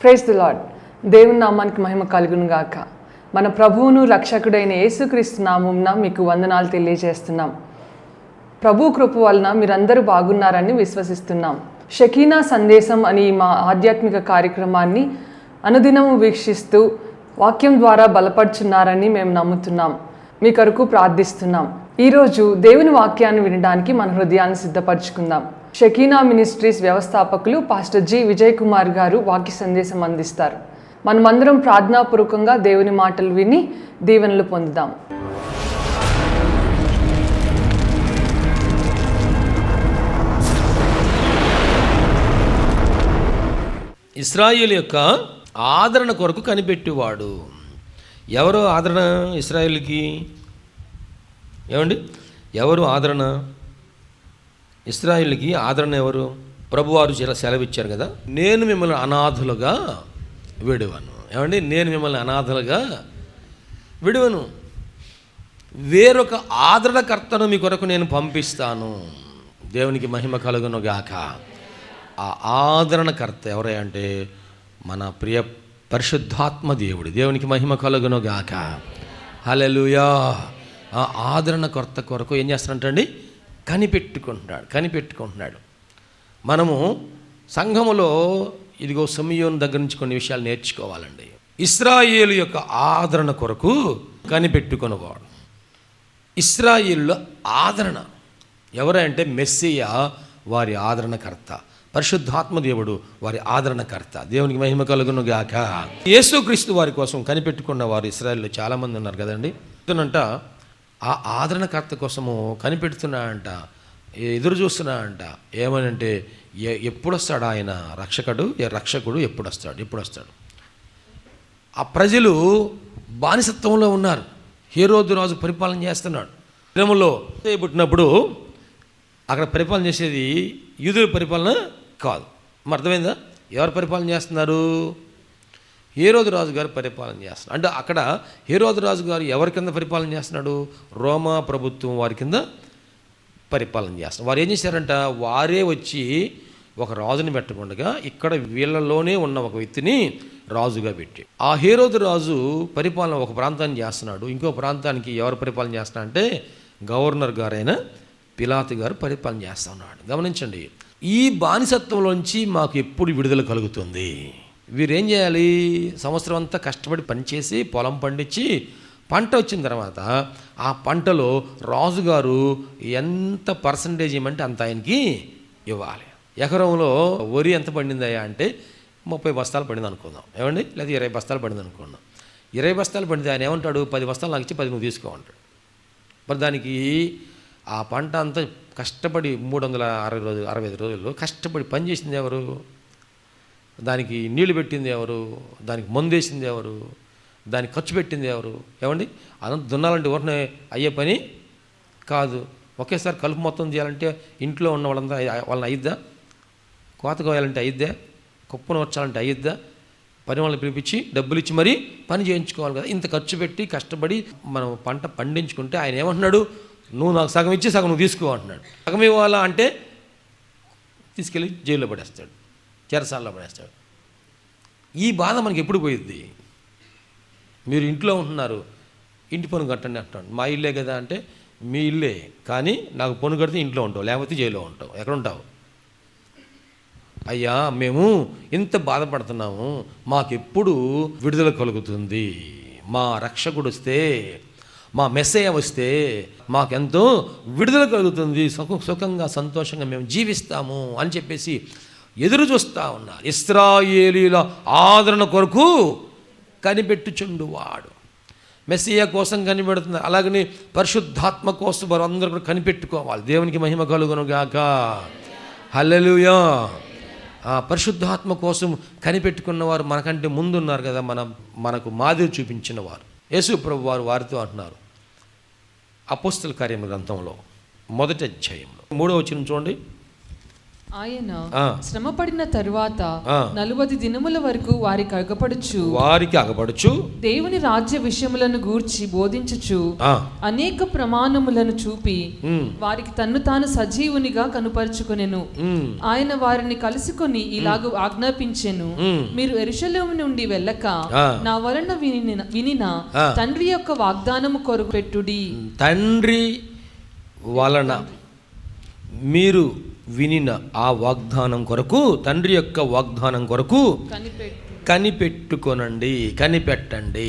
Praise the lord. దేవుని నామానికి మహిమ కలుగును గాక. మన ప్రభువును రక్షకుడైన యేసుక్రీస్తు నామమున మీకు వందనాలు తెలియజేస్తున్నాం. ప్రభు కృప వలన మీరందరూ బాగున్నారని విశ్వసిస్తున్నాం. షకీనా సందేశం అని మా ఆధ్యాత్మిక కార్యక్రమాన్ని అనుదినము వీక్షిస్తూ వాక్యం ద్వారా బలపడుచున్నారని మేము నమ్ముతున్నాం. మీ కొరకు ప్రార్థిస్తున్నాం. ఈరోజు దేవుని వాక్యాన్ని వినడానికి మన హృదయాన్ని సిద్ధపరచుకుందాం. షకీనా మినిస్ట్రీస్ వ్యవస్థాపకులు పాస్టర్ జి విజయ్ కుమార్ గారు వాక్య సందేశం అందిస్తారు. మనమందరం ప్రార్థనాపూర్వకంగా దేవుని మాటలు విని దీవెనలు పొందుదాం. ఇశ్రాయేలు యొక్క ఆదరణ కొరకు కనిపెట్టేవాడు. ఎవరు ఆదరణ ఇశ్రాయేలుకి? ఏమండి, ఎవరు ఆదరణ? ఇశ్రాయేలుకి ఆదరణ ఎవరు? ప్రభువారు సెలవిచ్చారు కదా, నేను మిమ్మల్ని అనాథులుగా విడువను. ఏమండి, నేను మిమ్మల్ని అనాథలుగా విడువను, వేరొక ఆదరణకర్తను మీ కొరకు నేను పంపిస్తాను. దేవునికి మహిమ కలుగును గాక. ఆ ఆదరణకర్త ఎవరై అంటే మన ప్రియ పరిశుద్ధాత్మ దేవుడు. దేవునికి మహిమ కలుగును గాక. హల్లెలూయా. ఆ ఆదరణకర్త కొరకు ఏం చేస్తాడంటండి? కనిపెట్టుకుంటున్నాడు. మనము సంఘములో ఇదిగో సిమియోను దగ్గర నుంచి కొన్ని విషయాలు నేర్చుకోవాలండి. ఇశ్రాయేలు యొక్క ఆదరణ కొరకు కనిపెట్టుకునేవాడు. ఇశ్రాయేలులో ఆదరణ ఎవరంటే మెస్సియా వారి ఆదరణకర్త, పరిశుద్ధాత్మ దేవుడు వారి ఆదరణకర్త. దేవునికి మహిమ కలుగును గాక. యేసుక్రీస్తు వారి కోసం కనిపెట్టుకున్న వారు ఇశ్రాయేలులో చాలామంది ఉన్నారు కదండి. అంట ఆ ఆదరణకర్త కోసము కనిపెడుతున్నాడంట, ఎదురు చూస్తున్నాడంట. ఏమనంటే ఎప్పుడు వస్తాడు ఆయన రక్షకుడు ఎప్పుడు వస్తాడు? ఆ ప్రజలు బానిసత్వంలో ఉన్నారు. హేరోదు రాజు పరిపాలన చేస్తున్నాడు. గ్రామంలో పుట్టినప్పుడు అక్కడ పరిపాలన చేసేది యూదుల పరిపాలన కాదు. అర్థమైందా? ఎవరు పరిపాలన చేస్తున్నారు? హేరోదు రాజు గారు పరిపాలన చేస్తున్నాడు. అంటే అక్కడ హేరోదు రాజు గారు ఎవరి కింద పరిపాలన చేస్తున్నాడు? రోమా ప్రభుత్వం వారి కింద పరిపాలన చేస్తున్నారు. వారు ఏం చేశారంట, వారే వచ్చి ఒక రాజుని పెట్టకుండా ఇక్కడ వీళ్ళలోనే ఉన్న ఒక వ్యక్తిని రాజుగా పెట్టి, ఆ హేరోదు రాజు పరిపాలన ఒక ప్రాంతాన్ని చేస్తున్నాడు. ఇంకో ప్రాంతానికి ఎవరు పరిపాలన చేస్తున్నా అంటే గవర్నర్ గారైన పిలాతు గారు పరిపాలన చేస్తూ ఉన్నాడు. గమనించండి, ఈ బానిసత్వంలోంచి మాకు ఎప్పుడు విడుదల కలుగుతుంది? వీరేం చేయాలి? సంవత్సరం అంతా కష్టపడి పనిచేసి పొలం పండించి పంట వచ్చిన తర్వాత ఆ పంటలో రాజుగారు ఎంత పర్సంటేజ్ ఇవ్వమంటే అంత ఆయనకి ఇవ్వాలి. ఎకరంలో వరి ఎంత పండిందయ్యా అంటే 30 బస్తాలు పడింది అనుకుందాం. ఏమండి, లేదా 20 బస్తాలు పడింది అనుకుందాం. 20 బస్తాలు పడింది, ఆయన ఏమంటాడు? 10 బస్తాలు నాకు ఇచ్చి 10 నువ్వు తీసుకో అంటాడు. మరి దానికి ఆ పంట అంతా కష్టపడి 365 రోజులు కష్టపడి పని చేసింది ఎవరు? దానికి నీళ్లు పెట్టింది ఎవరు? దానికి మందు వేసింది ఎవరు? దానికి ఖర్చు పెట్టింది ఎవరు? ఏమండి, అదంతా దున్నాలంటే ఎవరినే అయ్యే పని కాదు. ఒకేసారి కలుపు మొత్తం చేయాలంటే ఇంట్లో ఉన్న వాళ్ళంతా వాళ్ళని అయ్యిద్దా? కోత కోయాలంటే అయ్యిద్దా? కుప్పను వచ్చాలంటే అయ్యిద్దా? పని వాళ్ళని పిలిపించి డబ్బులు ఇచ్చి మరీ పని చేయించుకోవాలి కదా. ఇంత ఖర్చు పెట్టి కష్టపడి మనం పంట పండించుకుంటే ఆయన ఏమంటున్నాడు? నువ్వు నాకు సగం ఇచ్చి సగం నువ్వు తీసుకో అంటున్నాడు. సగం ఇవ్వాలా అంటే తీసుకెళ్ళి జైల్లో పడేస్తాడు, చెరసాలలో పడేస్తాడు. ఈ బాధ మనకి ఎప్పుడు పోయిద్ది? మీరు ఇంట్లో ఉంటున్నారు, ఇంటి పన్ను కట్టండి అంటాడు. మా ఇల్లే కదా అంటే మీ ఇల్లే, కానీ నాకు పన్ను కడితే ఇంట్లో ఉంటావు, లేకపోతే జైల్లో ఉంటావు. ఎక్కడ ఉంటావు? అయ్యా మేము ఇంత బాధపడుతున్నాము, మాకెప్పుడు విడుదల కలుగుతుంది? మా రక్షకుడు వస్తే, మా మెస్సయ్య వస్తే మాకెంతో విడుదల కలుగుతుంది, సుఖంగా సంతోషంగా మేము జీవిస్తాము అని చెప్పేసి ఎదురు చూస్తూ ఉన్నారు. ఇశ్రాయేలీల ఆదరణ కొరకు కనిపెట్టుచుండువాడు. మెస్సియా కోసం కనిపెడుతున్నారు. అలాగని పరిశుద్ధాత్మ కోసం వారు అందరూ కూడా కనిపెట్టుకోవాలి. దేవునికి మహిమ కలుగును గాక. హల్లెలూయా. ఆ పరిశుద్ధాత్మ కోసం కనిపెట్టుకున్న వారు మనకంటే ముందున్నారు కదా, మనకు మాదిరి చూపించిన వారు. యేసు ప్రభు వారు వారితో అంటున్నారు, అపోస్తల కార్యముల గ్రంథంలో 1వ అధ్యాయంలో 3వ వచనం చూడండి. ఆయన శ్రమపడిన తరువాత 40 దినముల వరకు వారికి అగపడుచు దేవుని రాజ్య విషయములను గూర్చి బోధించుచు అనేక ప్రమాణములను చూపి వారికి తన్ను తాను సజీవునిగా కనుపరుచుకొనెను. ఆయన వారిని కలుసుకొని ఇలాగ ఆజ్ఞాపించెను, మీరు యెరూషలేము నుండి వెళ్ళక నా వలన వినిన తండ్రి యొక్క వాగ్దానము కొరకు పెట్టుడి. తండ్రి వలన మీరు వినిన ఆ వాగ్దానం కొరకు, తండ్రి యొక్క వాగ్దానం కొరకు కనిపెట్టండి.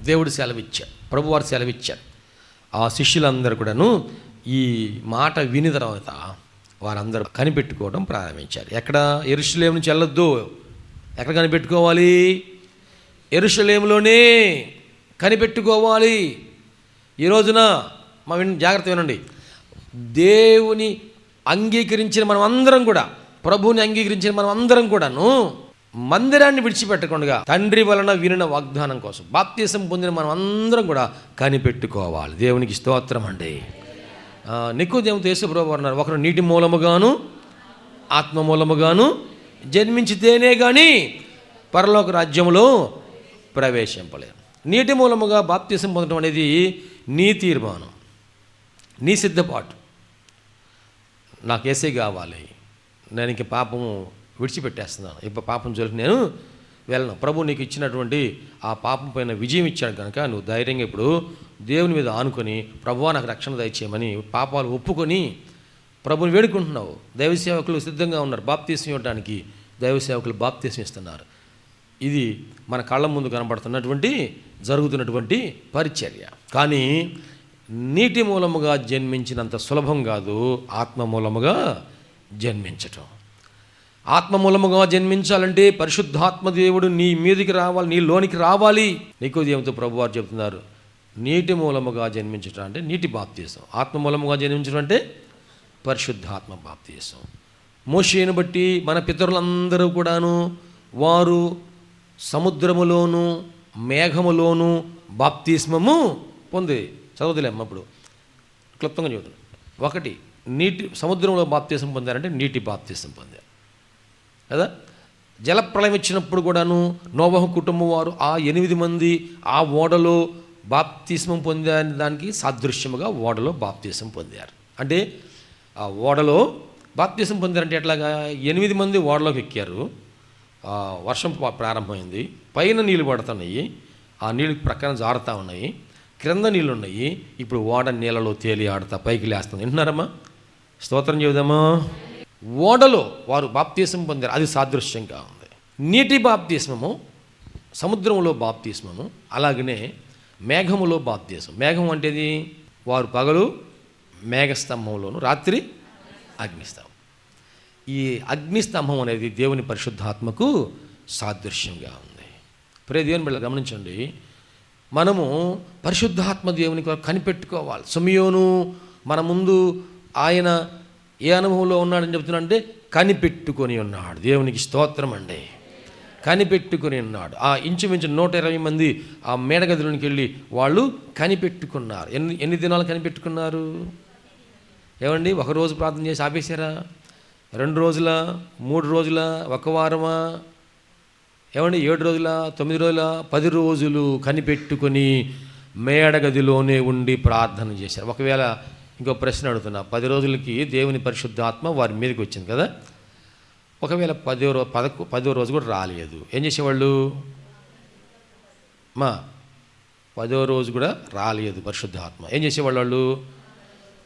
దేవుడు సెలవిచ్చారు, ప్రభువారు సెలవిచ్చారు. ఆ శిష్యులందరూ కూడాను ఈ మాట విని తర్వాత వారందరూ కనిపెట్టుకోవడం ప్రారంభించారు. ఎక్కడ? యెరూషలేము నుంచి వెళ్ళొద్దు. ఎక్కడ కనిపెట్టుకోవాలి? యెరూషలేములోనే కనిపెట్టుకోవాలి. ఈ రోజున జాగ్రత్త వినండి. దేవుని అంగీకరించిన మనం అందరం కూడా, ప్రభువుని అంగీకరించిన మనం అందరం కూడాను మందిరాన్ని విడిచిపెట్టకుండా తండ్రి వలన వినిన వాగ్దానం కోసం బాప్తీసం పొందిన మనం అందరం కూడా కనిపెట్టుకోవాలి. దేవునికి స్తోత్రం అండి. నికోదేముతో యేసు ప్రభువు అన్నారు, ఒకరు నీటి మూలముగాను ఆత్మ మూలముగాను జన్మించితేనే కానీ పరలోక రాజ్యములో ప్రవేశింపలేరు. నీటి మూలముగా బాప్తీసం పొందడం అనేది నీ తీర్మానం, నీ సిద్ధపాటు. నాకు యేసే కావాలి, నేను ఇంక పాపము విడిచిపెట్టేస్తున్నాను, ఇప్పుడు పాపం జోలికి నేను వెళ్ళను. ప్రభు నీకు ఇచ్చినటువంటి ఆ పాపం పైన విజయం ఇచ్చాడు కనుక నువ్వు ధైర్యంగా ఇప్పుడు దేవుని మీద ఆనుకొని, ప్రభువా నాకు రక్షణ దయచేయమని పాపాలు ఒప్పుకొని ప్రభుని వేడుకుంటున్నావు. దైవ సేవకులు సిద్ధంగా ఉన్నారు బాప్తీసం ఇవ్వడానికి. దైవ సేవకులు బాప్తీసం ఇస్తున్నారు. ఇది మన కళ్ళ ముందు కనబడుతున్నటువంటి జరుగుతున్నటువంటి పరిచర్య. కానీ నీటి మూలముగా జన్మించినంత సులభం కాదు ఆత్మ మూలముగా జన్మించటం. ఆత్మ మూలముగా జన్మించాలంటే పరిశుద్ధాత్మ దేవుడు నీ మీదికి రావాలి, నీ లోనికి రావాలి. నికోదేముతో ప్రభువారు చెబుతున్నారు, నీటి మూలముగా జన్మించటం అంటే నీటి బాప్తీసం, ఆత్మ మూలముగా జన్మించడం అంటే పరిశుద్ధాత్మ బాప్తీసం. మోషేను బట్టి మన పితరులందరూ కూడాను వారు సముద్రములోను మేఘములోను బాప్తిస్మము పొంది. చదవదులేమ్మ ఇప్పుడు క్లుప్తంగా చెబుతున్నాను. ఒకటి, నీటి సముద్రంలో బాప్తీసం పొందారంటే నీటి బాప్తీసం పొందారు కదా. జలప్రళయం ఇచ్చినప్పుడు కూడాను నోవహు కుటుంబం వారు ఆ 8 మంది ఆ ఓడలో బాప్తిస్మం పొందారని దానికి సాదృశ్యముగా ఓడలో బాప్తిస్మం పొందారు. అంటే ఆ ఓడలో బాప్తిస్మం పొందారంటే ఎట్లాగా? 8 మంది ఓడలోకి ఎక్కారు, వర్షం ప్రారంభమైంది, పైన నీళ్ళు పడుతున్నాయి, ఆ నీళ్ళు ప్రక్కన జారుతూ ఉన్నాయి, క్రింద నీళ్ళు ఉన్నాయి. ఇప్పుడు ఓడ నీళ్ళలో తేలి ఆడుతా పైకి లేస్తుంది. వింటున్నారమ్మా? స్తోత్రం చెబుదామా? ఓడలో వారు బాప్తీసం పొందారు, అది సాదృశ్యంగా ఉంది. నీటి బాప్తీస్మము, సముద్రంలో బాప్తీస్మము, అలాగనే మేఘములో బాప్తీసం. మేఘం అంటేది వారు పగలు మేఘస్తంభంలోను, రాత్రి అగ్నిస్తంభం. ఈ అగ్నిస్తంభం అనేది దేవుని పరిశుద్ధాత్మకు సాదృశ్యంగా ఉంది. ప్రియ దేవుని బిడ్డలు గమనించండి, మనము పరిశుద్ధాత్మ దేవుని కనిపెట్టుకోవాలి. సమయోను మన ముందు ఆయన ఏ అనుభవంలో ఉన్నాడని చెప్తున్నాడంటే కనిపెట్టుకొని ఉన్నాడు. దేవునికి స్తోత్రం అండి. కనిపెట్టుకొని ఉన్నాడు. ఆ ఇంచుమించు 120 మంది ఆ మేడగదిలోనికి వెళ్ళి వాళ్ళు కనిపెట్టుకున్నారు. ఎన్ని దినాలు కనిపెట్టుకున్నారు? ఏమండి, ఒకరోజు ప్రార్థన చేసి ఆపేశారా? 2 రోజుల, 3 రోజుల, 1 వారమా? ఏమండి, 7 రోజుల, 9 రోజుల, 10 రోజులు కనిపెట్టుకొని మేడగదిలోనే ఉండి ప్రార్థన చేశారు. ఒకవేళ ఇంకో ప్రశ్న అడుగుతున్నా, 10 రోజులకి దేవుని పరిశుద్ధాత్మ వారి మీదకి వచ్చింది కదా, ఒకవేళ 10వ రోజు కూడా రాలేదు, ఏం చేసేవాళ్ళు? 10వ రోజు కూడా రాలేదు పరిశుద్ధాత్మ, ఏం చేసేవాళ్ళు? వాళ్ళు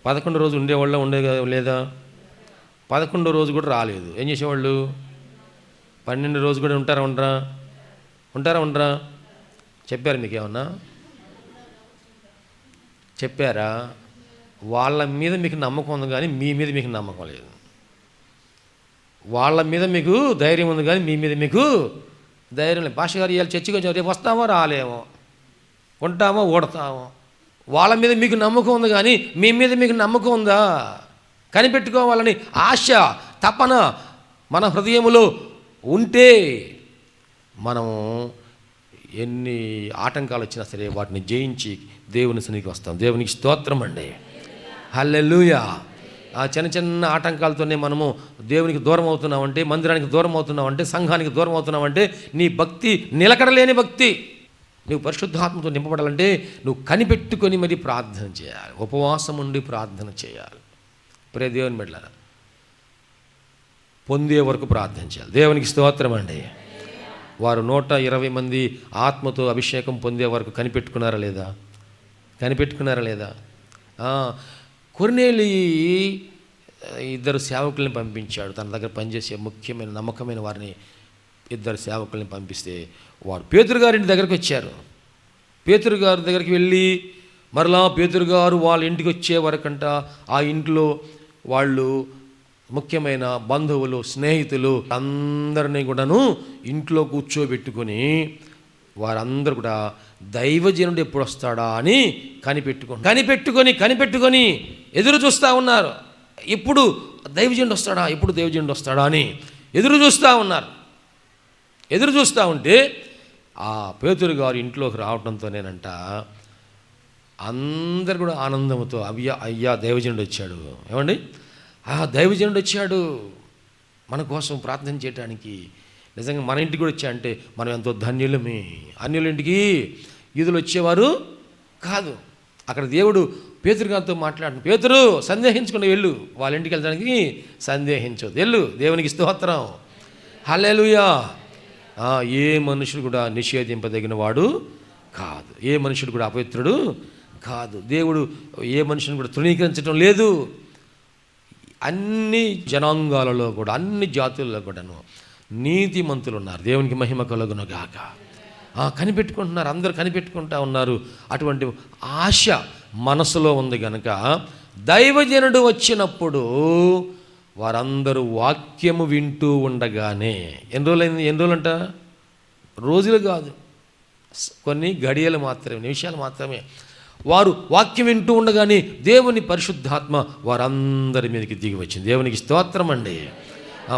11వ రోజు ఉండే లేదా? 11వ రోజు కూడా రాలేదు, ఏం చేసేవాళ్ళు? 12వ రోజు కూడా ఉంటారా? చెప్పారు మీకు ఏమన్నా? చెప్పారా? వాళ్ళ మీద మీకు నమ్మకం ఉంది కానీ మీ మీద మీకు నమ్మకం లేదు. వాళ్ళ మీద మీకు ధైర్యం ఉంది కానీ మీ మీద మీకు ధైర్యం లేదు. భాష గారు ఇవాళ చర్చికి వచ్చాము, రేపు వస్తామో రాలేమో, ఉంటామో ఓడతామో. వాళ్ళ మీద మీకు నమ్మకం ఉంది కానీ మీ మీద మీకు నమ్మకం ఉందా? కనిపెట్టుకోవాలని ఆశ, తపన మన హృదయములో ఉంటే మనము ఎన్ని ఆటంకాలు వచ్చినా సరే వాటిని జయించి దేవుని సన్నిధికి వస్తాం. దేవునికి స్తోత్రం అండి. హల్లెలూయా. ఆ చిన్న చిన్న ఆటంకాలతోనే మనము దేవునికి దూరం అవుతున్నామంటే, మందిరానికి దూరం అవుతున్నామంటే, సంఘానికి దూరం అవుతున్నామంటే నీ భక్తి నిలకడలేని భక్తి. నువ్వు పరిశుద్ధాత్మతో నింపబడాలంటే నువ్వు కనిపెట్టుకొని మరి ప్రార్థన చేయాలి, ఉపవాసం ఉండి ప్రార్థన చేయాలి. ప్రే దేవుని బిడ్డలారా, పొందే వరకు ప్రార్థన చేయాలి. దేవునికి స్తోత్రం అండి. వారు 120 మంది ఆత్మతో అభిషేకం పొందే వరకు కనిపెట్టుకున్నారా లేదా? కనిపెట్టుకున్నారా లేదా? కొర్నేలి 2 సేవకుల్ని పంపించాడు. తన దగ్గర పనిచేసే ముఖ్యమైన నమ్మకమైన వారిని 2 సేవకుల్ని పంపిస్తే వారు పేతురు గారింటి దగ్గరికి వచ్చారు. పేతురు గారి దగ్గరికి వెళ్ళి మరలా పేతురు గారు వాళ్ళ ఇంటికి వచ్చే వరకంట ఆ ఇంట్లో వాళ్ళు ముఖ్యమైన బంధువులు, స్నేహితులు అందరినీ కూడాను ఇంట్లో కూర్చోబెట్టుకొని వారందరూ కూడా దైవజనుడు ఎప్పుడు వస్తాడా అని కనిపెట్టుకొని ఎదురు చూస్తూ ఉన్నారు. ఇప్పుడు దైవజనుడు వస్తాడా అని ఎదురు చూస్తూ ఉంటే ఆ పేతురు గారు ఇంట్లోకి రావడంతోనేనంట అందరు కూడా ఆనందంతో అయ్యా దైవజనుడు వచ్చాడు. ఏమండి, దైవజనుడు వచ్చాడు మన కోసం ప్రార్థన చేయడానికి. నిజంగా మన ఇంటికి కూడా వచ్చాడంటే మనం ఎంతో ధన్యులమే. అన్యుల ఇంటికి యూదులు వచ్చేవారు కాదు. అక్కడ దేవుడు పేతురు గారితో మాట్లాడు, పేతురు సందేహించుకుని వెళ్ళు, వాళ్ళ ఇంటికి వెళ్ళడానికి సందేహించవద్దు, వెళ్ళు. దేవునికి స్తోత్రం, హల్లెలూయా. ఏ మనుషుడు కూడా నిషేధింపదగిన వాడు కాదు, ఏ మనుషుడు కూడా అపవిత్రుడు కాదు. దేవుడు ఏ మనుషుని కూడా తృణీకరించడం లేదు. అన్ని జనాంగాలలో కూడా, అన్ని జాతులలో కూడాను నీతిమంతులు ఉన్నారు. దేవునికి మహిమ కలుగును గాక. కనిపెట్టుకుంటున్నారు, అందరూ కనిపెట్టుకుంటా ఉన్నారు. అటువంటి ఆశ మనసులో ఉంది కనుక దైవజనుడు వచ్చినప్పుడు వారందరూ వాక్యము వింటూ ఉండగానే ఎన్ని రోజులంట, రోజులు కాదు, కొన్ని గడియలు మాత్రమే, నిమిషాలు మాత్రమే. వారు వాక్యం వింటూ ఉండగానే దేవుని పరిశుద్ధాత్మ వారందరి మీదకి దిగి వచ్చింది. దేవునికి స్తోత్రం అండి.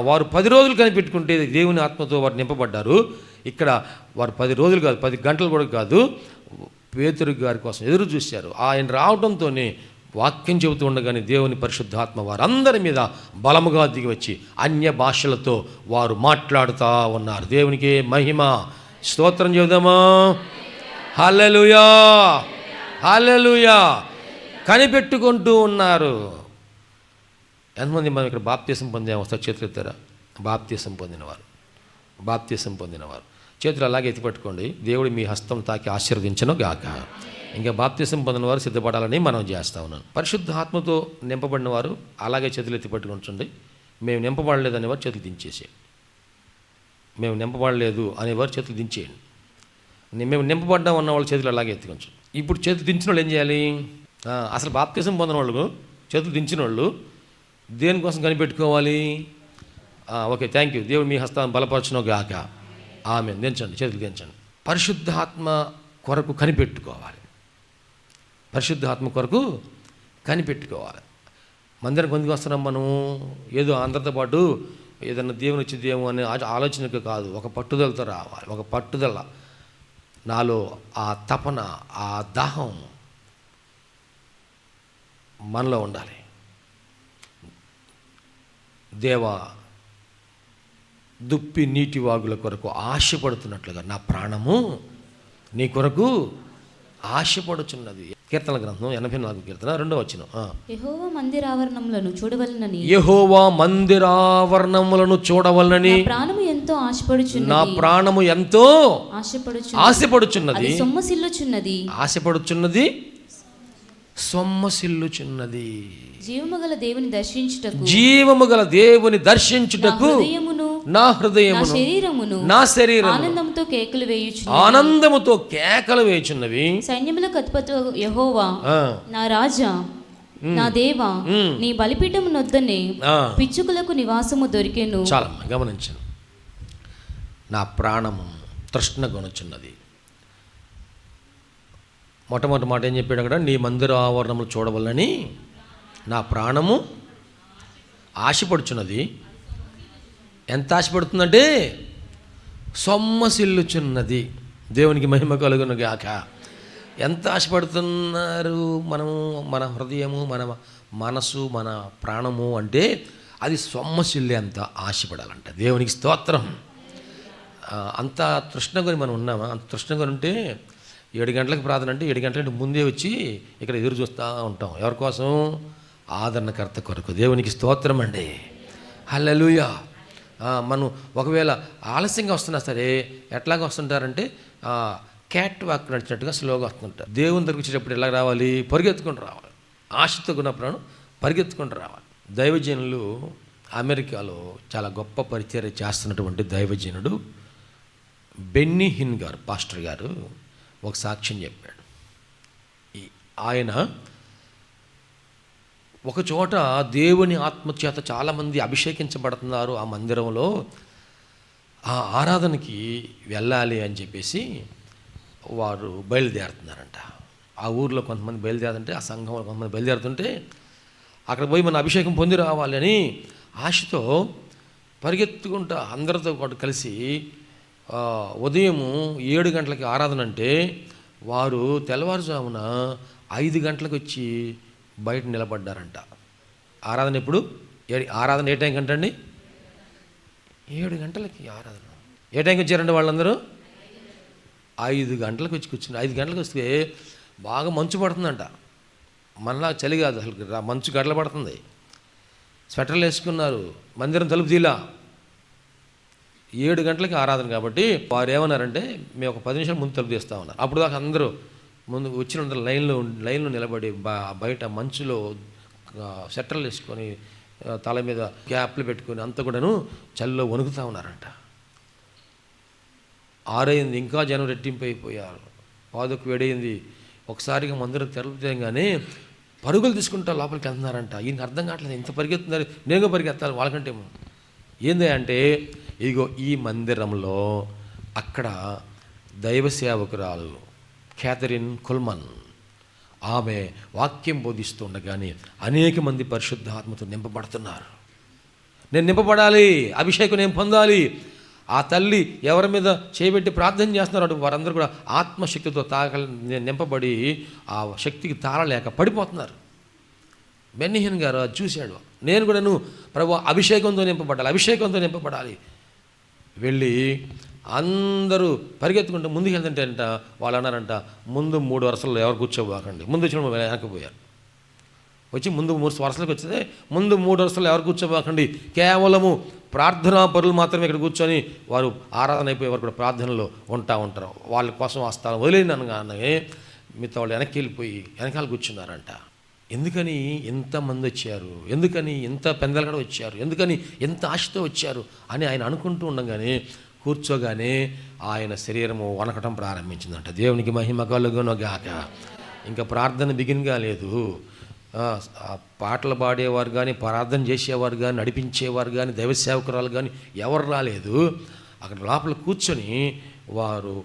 వారు 10 రోజులు కనిపెట్టుకుంటే దేవుని ఆత్మతో వారు నింపబడ్డారు. ఇక్కడ వారు 10 రోజులు కాదు, 10 గంటలు కూడా కాదు, పేతురు గారి కోసం ఎదురు చూశారు. ఆయన రావడంతోనే వాక్యం చెబుతూ ఉండగానే దేవుని పరిశుద్ధాత్మ వారందరి మీద బలముగా దిగి వచ్చి అన్య భాషలతో వారు మాట్లాడుతూ ఉన్నారు. దేవునికి మహిమ, స్తోత్రం చెబుదామా? హల్లెలూయా, హల్లెలూయా. కనిపెట్టుకుంటూ ఉన్నారు. ఎంతమంది మనం ఇక్కడ బాప్తీసం పొందాము? ఒకసారి చేతులు ఎత్తారా? బాప్తీసం పొందినవారు చేతులు అలాగే ఎత్తిపట్టుకోండి. దేవుడు మీ హస్తం తాకి ఆశీర్వదించను గాక. ఇంకా బాప్తీసం పొందిన వారు సిద్ధపడాలని మనం చేస్తా ఉన్నాను. పరిశుద్ధ ఆత్మతో నింపబడిన వారు అలాగే చేతులు ఎత్తిపట్టుకుంటుండే. మేము నింపబడలేదు అనేవారు చేతులు దించేసేయండి. మేము నింపబడలేదు అనేవారు చేతులు దించేయండి. మేము నింపబడ్డాం అన్న వాళ్ళు చేతులు అలాగే ఎత్తుకొంచు. ఇప్పుడు చేతులు దించిన వాళ్ళు ఏం చేయాలి? అసలు బాప్తీసం పొందిన వాళ్ళు, చేతులు దించిన వాళ్ళు దేనికోసం కనిపెట్టుకోవాలి? Okay, thank you. దేవుడు మీ హస్తాన్ని బలపరచునో గాక. ఆమేన్. దించండి, చేతులు దించండి. పరిశుద్ధాత్మ కొరకు కనిపెట్టుకోవాలి. మందిరం కొందుకు వస్తున్నాం మనం? ఏదో అందరితో పాటు ఏదన్నా దేవుని వచ్చిద్దేమో అనే ఆలోచనకు కాదు, ఒక పట్టుదలతో రావాలి. ఒక పట్టుదల నాలో, ఆ తపన, ఆ దాహం మనలో ఉండాలి. దేవా, దుప్పి నీటి వాగుల కొరకు ఆశపడుతున్నట్లుగా నా ప్రాణము నీ కొరకు ఆశపడుచున్నది. కీర్తన గ్రంథం 84 కీర్తన 2వ వచనం. యెహోవా మందిరావరణములను చూడవలనని, యెహోవా మందిరావరణములను చూడవలనని నా ప్రాణము ఎంతో ఆశపడుచున్నది. నా ప్రాణము ఎంతో ఆశపడుచున్నది. సొమ్మసిల్లుచున్నది. ఆశపడుచున్నది, సొమ్మసిల్లుచున్నది. జీవము గల దేవుని దర్శించుటకు నా హృదయమును నా శరీరము ఆనందముతో కేకలు వేయుచున్నవి. సైన్యములకు అధిపతి యెహోవా, నా రాజా, నా దేవా, నీ బలిపీఠము నొద్దనే పిచ్చుకలకు నివాసము దొరికెను. చాలా గమనించను. నా ప్రాణము తృష్ణగొనుచున్నది. మొట్టమొదటి మాట ఏం చెప్పాడు అక్కడ? నీ మందిర ఆవరణములు చూడవలని నా ప్రాణము ఆశపడుచున్నది. ఎంత ఆశపడుతుందంటే సొమ్మసిల్లుచున్నది. దేవునికి మహిమ కలుగును గాక. ఎంత ఆశపడుతున్నారు మనము, మన హృదయము, మన మనసు, మన ప్రాణము అంటే అది సొమ్మసిల్లే అంత ఆశపడాలంట. దేవునికి స్తోత్రం. అంత తృష్ణకొని మనం ఉన్నామా? అంత తృష్ణకొని ఉంటే 7 గంటలకు ప్రార్థన అంటే 7 గంటల ముందే వచ్చి ఇక్కడ ఎదురు చూస్తూ ఉంటాం. ఎవరి కోసం? ఆదరణకర్త కొరకు. దేవునికి స్తోత్రం అండి. హల్లెలూయా. మనం ఒకవేళ ఆలస్యంగా వస్తున్నా సరే ఎట్లాగా వస్తుంటారంటే క్యాట్ వాక్ నడిచినట్టుగా స్లోగా వస్తుంటారు. దేవుని దగ్గరికి వచ్చేటప్పుడు ఎలా రావాలి? పరిగెత్తుకుంటూ రావాలి. ఆశతో ఉన్నప్పుడు పరిగెత్తుకుంటూ రావాలి. దైవజనులు అమెరికాలో చాలా గొప్ప పరిచర్య చేస్తున్నటువంటి దైవజనుడు బెన్నీ హిన్ గారు, పాస్టర్ గారు ఒక సాక్ష్యం చెప్పాడు. ఆయన ఒక చోట దేవుని ఆత్మచేత చాలామంది అభిషేకించబడుతున్నారు. ఆ మందిరంలో ఆ ఆరాధనకి వెళ్ళాలి అని చెప్పేసి వారు బయలుదేరుతున్నారంట. ఆ ఊర్లో కొంతమంది బయలుదేరుతుంటే, ఆ సంఘంలో కొంతమంది బయలుదేరుతుంటే అక్కడ పోయి మన అభిషేకం పొంది రావాలి అని ఆశతో పరిగెత్తుకుంటూ అందరితో పాటు కలిసి ఉదయము 7 గంటలకి ఆరాధన అంటే వారు తెల్లవారుజామున 5 గంటలకు వచ్చి బయట నిలబడ్డారంట. ఆరాధన ఎప్పుడు? ఆరాధన ఏ టైంకి అంటండి? 7 గంటలకి ఆరాధన. ఏ టైంకి వచ్చారండి వాళ్ళందరూ? 5 గంటలకు వచ్చి కూర్చుని. 5 గంటలకు వస్తే బాగా మంచు పడుతుందంట. మనలా చలి కాదు, అసలు మంచు గడ్డలు పడుతుంది. స్వెటర్లు వేసుకున్నారు. మందిరం తలుపు తీలా. 7 గంటలకి ఆరాధన కాబట్టి వారు ఏమన్నారంటే మేము ఒక 10 నిమిషాలు ముందు తలుపు తీస్తా ఉన్నారు. అప్పుడు దాకా అందరూ ముందు వచ్చిన లైన్లో నిలబడి బయట మంచులో స్వెటర్లు వేసుకొని తల మీద క్యాప్లు పెట్టుకొని అంతా కూడాను చలిలో వణుకుతూ ఉన్నారంట. 6 అయింది, ఇంకా జనం రెట్టింపు అయిపోయారు. 5:15 అయింది. ఒకసారిగా మందిరం తెరలుతేగానే పరుగులు తీసుకుంటా లోపలికి వెళ్తున్నారంట. ఈయనకి అర్థం కావట్లేదు, ఇంత పరిగెత్తున్నారు, నేను పరిగెత్తాలి వాళ్ళకంటే. ఏంది అంటే ఇదిగో ఈ మందిరంలో అక్కడ దైవ సేవకురాలు క్యాథరిన్ కుల్మన్ ఆమె వాక్యం బోధిస్తుండగానే అనేక మంది పరిశుద్ధాత్మతో నింపబడుతున్నారు. నేను నింపబడాలి, అభిషేకం నేను పొందాలి. ఆ తల్లి ఎవరి మీద చేయబెట్టి ప్రార్థన చేస్తున్నారు వారందరూ కూడా ఆత్మశక్తితో నింపబడి ఆ శక్తికి తాళలేక పడిపోతున్నారు. బెన్నీహిన్ గారు అది చూశాడు. నేను కూడా ప్రభు అభిషేకంతో నింపబడాలి. వెళ్ళి అందరూ పరిగెత్తుకుంటూ ముందుకు వెళ్తుంటే అంట వాళ్ళు అన్నారంట, ముందు 3 వరుసల్లో ఎవరు కూర్చోబోకండి. ముందు వచ్చిన వెనకపోయారు. వచ్చి ముందు 3 వరుసలకు వచ్చితే ముందు 3 వరుసలు ఎవరు కూర్చోబోకండి, కేవలము ప్రార్థనా పరులు మాత్రమే ఇక్కడ కూర్చొని వారు ఆరాధన అయిపోయే వారు కూడా ప్రార్థనలో ఉంటారు. వాళ్ళ కోసం ఆ స్థలం వదిలేను కానీ మిగతా వాళ్ళు వెనకాల కూర్చున్నారంట. ఎందుకని ఎంతమంది వచ్చారు, ఎందుకని ఎంత పెందలుగా వచ్చారు, ఎందుకని ఎంత ఆశతో వచ్చారు అని ఆయన అనుకుంటూ ఉండగానే కూర్చోగానే ఆయన శరీరము వణకటం ప్రారంభించిందంట. దేవునికి మహిమ కలుగును గాక. ఇంకా ప్రార్థన బిగిన్ కాలేదు. పాటలు పాడేవారు కానీ, ప్రార్థన చేసేవారు కానీ, నడిపించేవారు కానీ, దైవ సేవకురాలు కానీ ఎవరు రాలేదు. అక్కడ లోపల కూర్చొని వారు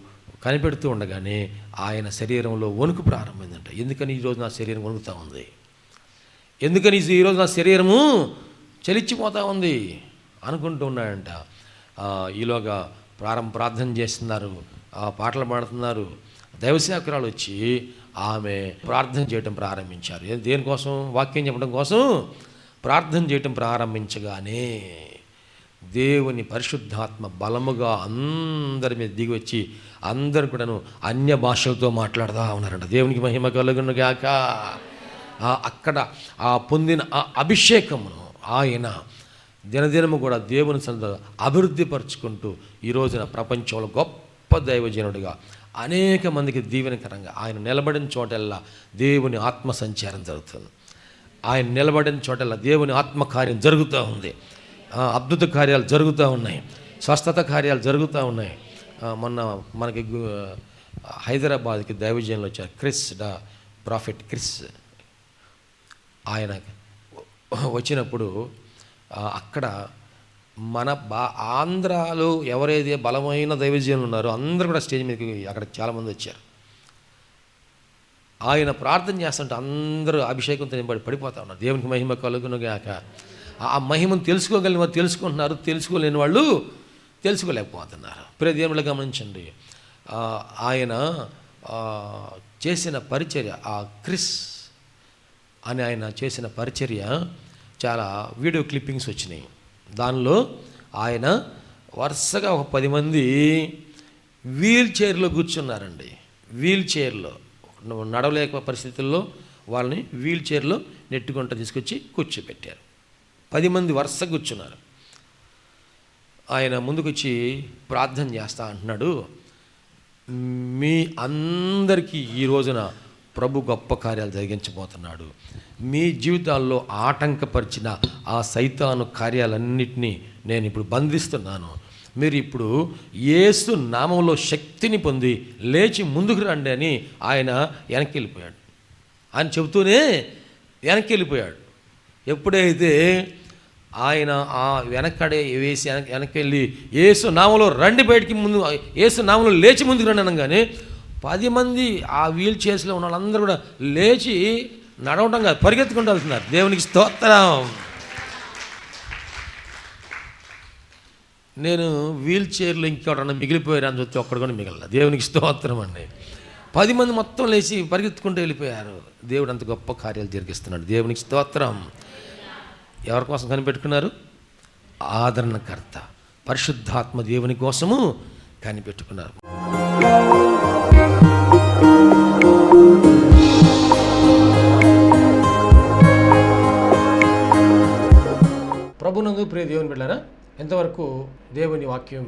కనిపెడుతూ ఉండగానే ఆయన శరీరంలో వణుకు ప్రారంభమైందంట. ఎందుకని ఈరోజు నా శరీరం వణుకుతూ ఉంది, ఎందుకని ఈరోజు నా శరీరము చలిచ్చిపోతూ ఉంది అనుకుంటూ ఉన్నాడంట. ఈలోగా ప్రార్థన చేస్తున్నారు, పాటలు పాడుతున్నారు. దైవసేవకురాలు వచ్చి ఆమె ప్రార్థన చేయటం ప్రారంభించారు. దేనికోసం? వాక్యం చెప్పడం కోసం ప్రార్థన చేయటం ప్రారంభించగానే దేవుని పరిశుద్ధాత్మ బలముగా అందరి మీద దిగి వచ్చి అందరు కూడాను అన్య భాషలతో మాట్లాడుతూ ఉన్నారంట. దేవునికి మహిమ కలుగును గాక. అక్కడ ఆ పొందిన ఆ అభిషేకమును ఆయన దినదినము కూడా దేవుని సన్నిధిలో అభివృద్ధి పరుచుకుంటూ ఈ రోజున ప్రపంచంలో గొప్ప దైవజనుడిగా అనేక మందికి దీవెనకరంగా ఆయన నిలబడిన చోటల్లా దేవుని ఆత్మ సంచారం జరుగుతుంది. ఆయన నిలబడిన చోటల్లా దేవుని ఆత్మకార్యం జరుగుతూ ఉంది. అద్భుత కార్యాలు జరుగుతూ ఉన్నాయి, స్వస్థత కార్యాలు జరుగుతూ ఉన్నాయి. మొన్న మనకి హైదరాబాద్కి దైవజనులు వచ్చారు, ప్రాఫెట్ క్రిస్. ఆయన వచ్చినప్పుడు అక్కడ మన ఆంధ్రాలో ఎవరైతే బలమైన దైవజనులు ఉన్నారో అందరూ కూడా స్టేజ్ మీదకి అక్కడ చాలామంది వచ్చారు. ఆయన ప్రార్థన చేస్తుంటే అందరూ అభిషేకంతో నింపడి పడిపోతూ ఉన్నారు. దేవునికి మహిమ కలుగును గాక. ఆ మహిమను తెలుసుకోగలిగిన వారు తెలుసుకుంటున్నారు, తెలుసుకోలేని వాళ్ళు తెలుసుకోలేకపోతున్నారు. ప్రియ దేవుళ్ళు గమనించండి, ఆయన చేసిన పరిచర్య, ఆ క్రిస్ అని ఆయన చేసిన పరిచర్య చాలా వీడియో క్లిప్పింగ్స్ వచ్చినాయి. దానిలో ఆయన వరుసగా ఒక 10 మంది వీల్ చైర్లో కూర్చున్నారండి. వీల్ చైర్లో నడవలేక పరిస్థితుల్లో వాళ్ళని వీల్ చైర్లో నెట్టుకుంటూ తీసుకొచ్చి కూర్చోబెట్టారు. 10 మంది వరుస కూర్చున్నారు. ఆయన ముందుకొచ్చి ప్రార్థన చేస్తా అంటున్నాడు, మీ అందరికీ ఈ రోజున ప్రభు గొప్ప కార్యాలు జరిగించబోతున్నాడు. మీ జీవితాల్లో ఆటంకపరిచిన ఆ సైతాను కార్యాలన్నిటినీ నేను ఇప్పుడు బంధిస్తున్నాను. మీరు ఇప్పుడు యేసు నామంలో శక్తిని పొంది లేచి ముందుకు రండి అని ఆయన వెనక్కి వెళ్ళిపోయాడు. ఆయన చెబుతూనే వెనక్కి వెళ్ళిపోయాడు. ఎప్పుడైతే ఆయన ఆ వెనక్కడే వేసి వెనక్కి వెళ్ళి యేసు నామంలో రండి, బయటికి ముందు యేసు నామంలో లేచి ముందుకు రండి అనగానే 10 మంది ఆ వీల్ చైర్స్లో ఉన్న వాళ్ళందరూ కూడా లేచి నడవటం కాదు, పరిగెత్తుకుంటూ వెళ్తున్నారు. దేవునికి స్తోత్రం. నేను వీల్ చైర్లో ఇంకెవరన్నా మిగిలిపోయారు అని చూస్తే ఒక్కడు కూడా మిగల. దేవునికి స్తోత్రం అండి. 10 మంది మొత్తం లేచి పరిగెత్తుకుంటూ వెళ్ళిపోయారు. దేవుడు అంత గొప్ప కార్యాలు జరిగిస్తున్నాడు. దేవునికి స్తోత్రం. ఎవరి కోసం కనిపెట్టుకున్నారు? ఆదరణకర్త పరిశుద్ధాత్మ దేవుని కోసము కనిపెట్టుకున్నారు. ప్రభునందు ప్రియ దేవుని బిడ్డలారా, ఎంతవరకు దేవుని వాక్యం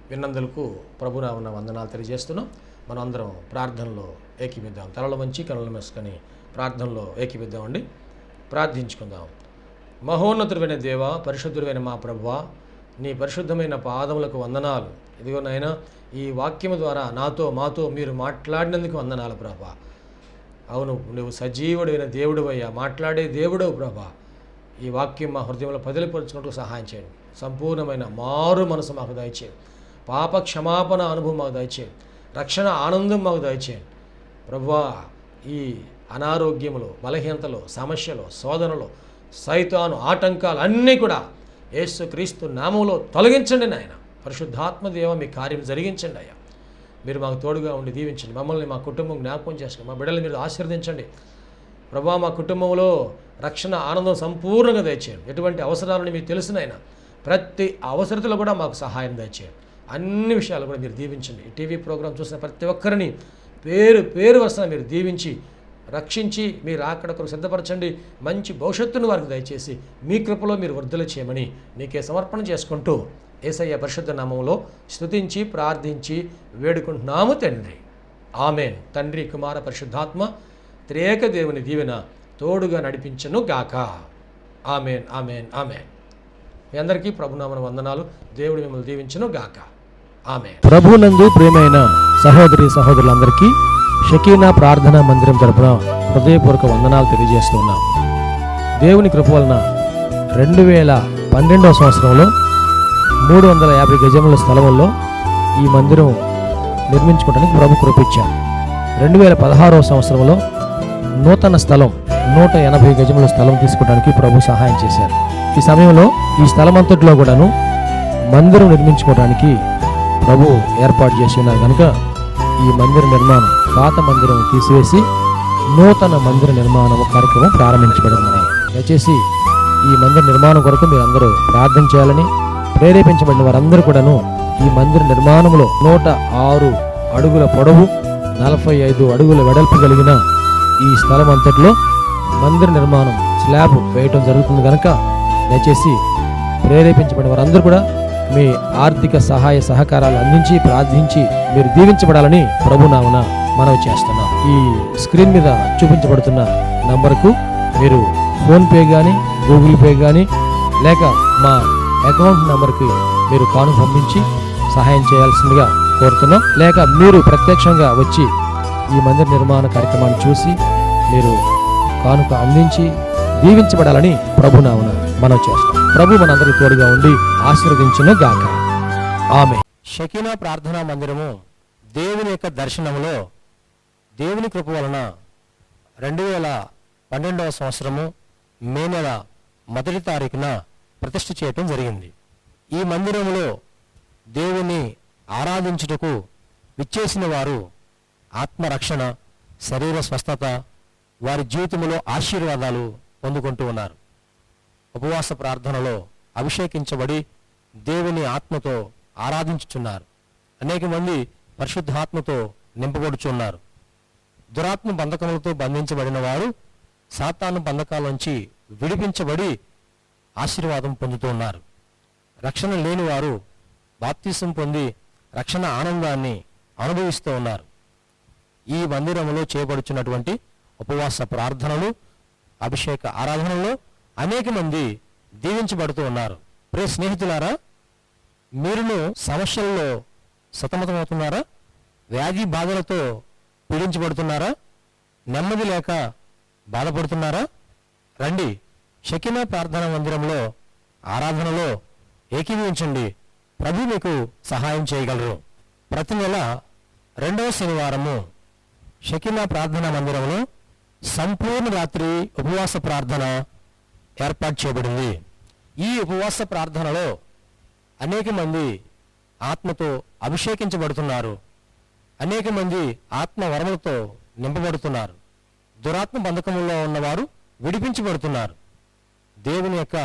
విన్నందులకు ప్రభునామన వందనాలు తెలియజేస్తున్నాం. మనం అందరం ప్రార్థనలో ఏకీపిద్దాం. తలలు వంచి కనులు మూసుకొని ప్రార్థనలో ఏకీపిద్దామండి. ప్రార్థించుకుందాం. మహోన్నతుడైన దేవ, పరిశుద్ధుడైన మా ప్రభువా, నీ పరిశుద్ధమైన పాదములకు వందనాలు. ఇదిగో నాయనా, ఈ వాక్యము ద్వారా మాతో మీరు మాట్లాడినందుకు వందనాలు ప్రభా. అవును, నువ్వు సజీవుడైన దేవుడువయ్యా, మాట్లాడే దేవుడవు ప్రభా. ఈ వాక్యం మా హృదయంలో పదిలిపరుచుకుంటూ సహాయం చేయండి. సంపూర్ణమైన మారు మనసు మాకు దయచేయండి. పాప క్షమాపణ అనుభవం మాకు దయచేయండి. రక్షణ ఆనందం మాకు దయచేయండి ప్రభువా. ఈ అనారోగ్యములు, బలహీనతలు, సమస్యలు, శోధనలు, సైతాను ఆటంకాలు అన్నీ కూడా యేసుక్రీస్తు నామములో తొలగించండి నాయన. పరిశుద్ధాత్మ దేవ, మీ కార్యం జరిగించండి అయ్యా. మీరు మాకు తోడుగా ఉండి దీవించండి. మమ్మల్ని, మా కుటుంబం జ్ఞాపకం చేసుకోండి. మా బిడ్డలు మీరు ఆశీర్వదించండి ప్రభా. మా కుటుంబంలో రక్షణ ఆనందం సంపూర్ణంగా దయచేయండి. ఎటువంటి అవసరాలని మీకు తెలిసినైనా ప్రతి అవసరతలో కూడా మాకు సహాయం దయచేయండి. అన్ని విషయాలు కూడా మీరు దీవించండి. ఈ టీవీ ప్రోగ్రాం చూసిన ప్రతి ఒక్కరిని పేరు వరుసన మీరు దీవించి రక్షించి మీరు అక్కడ కొరకు సిద్ధపరచండి. మంచి భవిష్యత్తును వారికి దయచేసి మీ కృపలో మీరు వర్ధలు చేయమని నీకే సమర్పణ చేసుకుంటూ యేసయ్య పరిశుద్ధ నామములో స్తుతించి ప్రార్థించి వేడుకుంటున్నాము తండ్రి. ఆమెన్. తండ్రి, కుమార, పరిశుద్ధాత్మ త్రియేక దేవుని దీవెన తోడుగా నడిపించను గాక. Amen, amen, amen. మీ అందరికీ ప్రభునామన వందనాలు. దేవుడు మిమ్మల్ని దీవించను గాక. ఆమెన్. ప్రభునందు ప్రియమైన సహోదరి సహోదరులందరికీ షకీనా ప్రార్థనా మందిరం తరపున హృదయపూర్వక వందనాలు తెలియజేస్తున్నాం. దేవుని కృప వలన 2012వ సంవత్సరంలో 350 గజముల స్థలంలో ఈ మందిరం నిర్మించుకోవడానికి ప్రభు కృపించారు. 2016వ సంవత్సరంలో నూతన స్థలం 180 గజముల స్థలం తీసుకోవడానికి ప్రభు సహాయం చేశారు. ఈ సమయంలో ఈ స్థలం అంతట్లో కూడాను మందిరం నిర్మించుకోవడానికి ప్రభు ఏర్పాటు చేసి ఉన్నారు కనుక ఈ మందిర నిర్మాణం, పాత మందిరం తీసివేసి నూతన మందిర నిర్మాణం కార్యక్రమం ప్రారంభించబడిందని దయచేసి ఈ మందిర నిర్మాణం కొరకు మీరు అందరూ ప్రార్థన చేయాలని, ప్రేరేపించబడిన వారందరూ కూడాను ఈ మందిర నిర్మాణంలో 106 అడుగుల పొడవు 45 అడుగుల వెడల్పు కలిగిన ఈ స్థలం అంతట్లో మందిర నిర్మాణం స్లాబ్ వేయటం జరుగుతుంది కనుక దయచేసి ప్రేరేపించబడిన వారందరూ కూడా మీ ఆర్థిక సహాయ సహకారాలు అందించి ప్రార్థించి మీరు దీవించబడాలని ప్రభునామన మనవి చేస్తున్నాం. ఈ స్క్రీన్ మీద చూపించబడుతున్న నంబర్కు మీరు ఫోన్పే కానీ, గూగుల్ పే కానీ, లేక మా అకౌంట్ నెంబర్కి మీరు కానుక పంపించి సహాయం చేయాల్సిందిగా కోరుతున్నాం. లేక మీరు ప్రత్యక్షంగా వచ్చి ఈ మందిర నిర్మాణ కార్యక్రమాన్ని చూసి మీరు కానుక అందించి దీవించబడాలని ప్రభునామన మనవి చేస్తాం. ప్రభు మనందరికీ తోడుగా ఉండి ఆశీర్వదించును గాక. ఆమె. షకీనా ప్రార్థనా మందిరము దేవుని యొక్క దర్శనములో దేవుని కృప వలన 2012వ సంవత్సరము మే నెల 1వ తారీఖున ప్రతిష్ఠ చేయటం జరిగింది. ఈ మందిరములో దేవుని ఆరాధించుటకు విచ్చేసిన వారు ఆత్మరక్షణ, శరీర స్వస్థత, వారి జీవితంలో ఆశీర్వాదాలు పొందుకుంటూ ఉన్నారు. ఉపవాస ప్రార్థనలో అభిషేకించబడి దేవుని ఆత్మతో ఆరాధించుచున్నారు. అనేక మంది పరిశుద్ధాత్మతో నింపబడుచున్నారు. దురాత్మ బంధకములతో బంధించబడిన వారు సాతాను బంధకాల నుంచి విడిపించబడి ఆశీర్వాదం పొందుతూ ఉన్నారు. రక్షణ లేని వారు బాప్తిసం పొంది రక్షణ ఆనందాన్ని అనుభవిస్తూ ఉన్నారు. ఈ మందిరంలో చేయబడుచున్నటువంటి ఉపవాస ప్రార్థనలు, అభిషేక ఆరాధనలో అనేక మంది దీవించబడుతూ ఉన్నారు. ప్రియ స్నేహితులారా, మీరును సమస్యల్లో సతమతమవుతున్నారా? వ్యాధి బాధలతో పీడించబడుతున్నారా? నెమ్మది లేక బాధపడుతున్నారా? రండి, షకీనా ప్రార్థనా మందిరంలో ఆరాధనలో ఏకీభవించండి. ప్రభు మీకు సహాయం చేయగలరు. ప్రతి నెల 2వ శనివారము షకీనా ప్రార్థనా మందిరంలో సంపూర్ణ రాత్రి ఉపవాస ప్రార్థన ఏర్పాటు చేయబడింది. ఈ ఉపవాస ప్రార్థనలో అనేక మంది ఆత్మతో అభిషేకించబడుతున్నారు. అనేక మంది ఆత్మ వరములతో నింపబడుతున్నారు. దురాత్మ బంధకముల్లో ఉన్నవారు విడిపించబడుతున్నారు. దేవుని యొక్క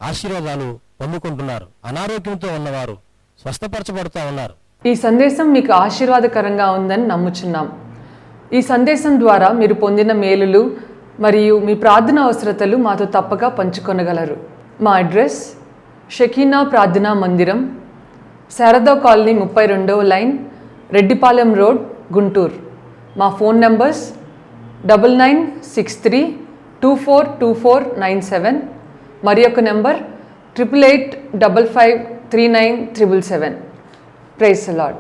ఆశీర్వాదాలు పొందుకుంటున్నారు. అనారోగ్యంతో ఉన్నవారు స్వస్థపరచబడుతూ ఉన్నారు. ఈ సందేశం మీకు ఆశీర్వాదకరంగా ఉందని నమ్ముచున్నాం. ఈ సందేశం ద్వారా మీరు పొందిన మేలులు మరియు మీ ప్రార్థన అవసరతలు మాతో తప్పక పంచుకొనగలరు. మా అడ్రస్ షకీనా ప్రార్థనా మందిరం, శారదా కాలనీ 32వ లైన్, రెడ్డిపాలెం రోడ్, గుంటూరు. మా ఫోన్ నంబర్స్ 9963242497, మరి యొక్క నెంబర్ 8885539777. Praise the lord.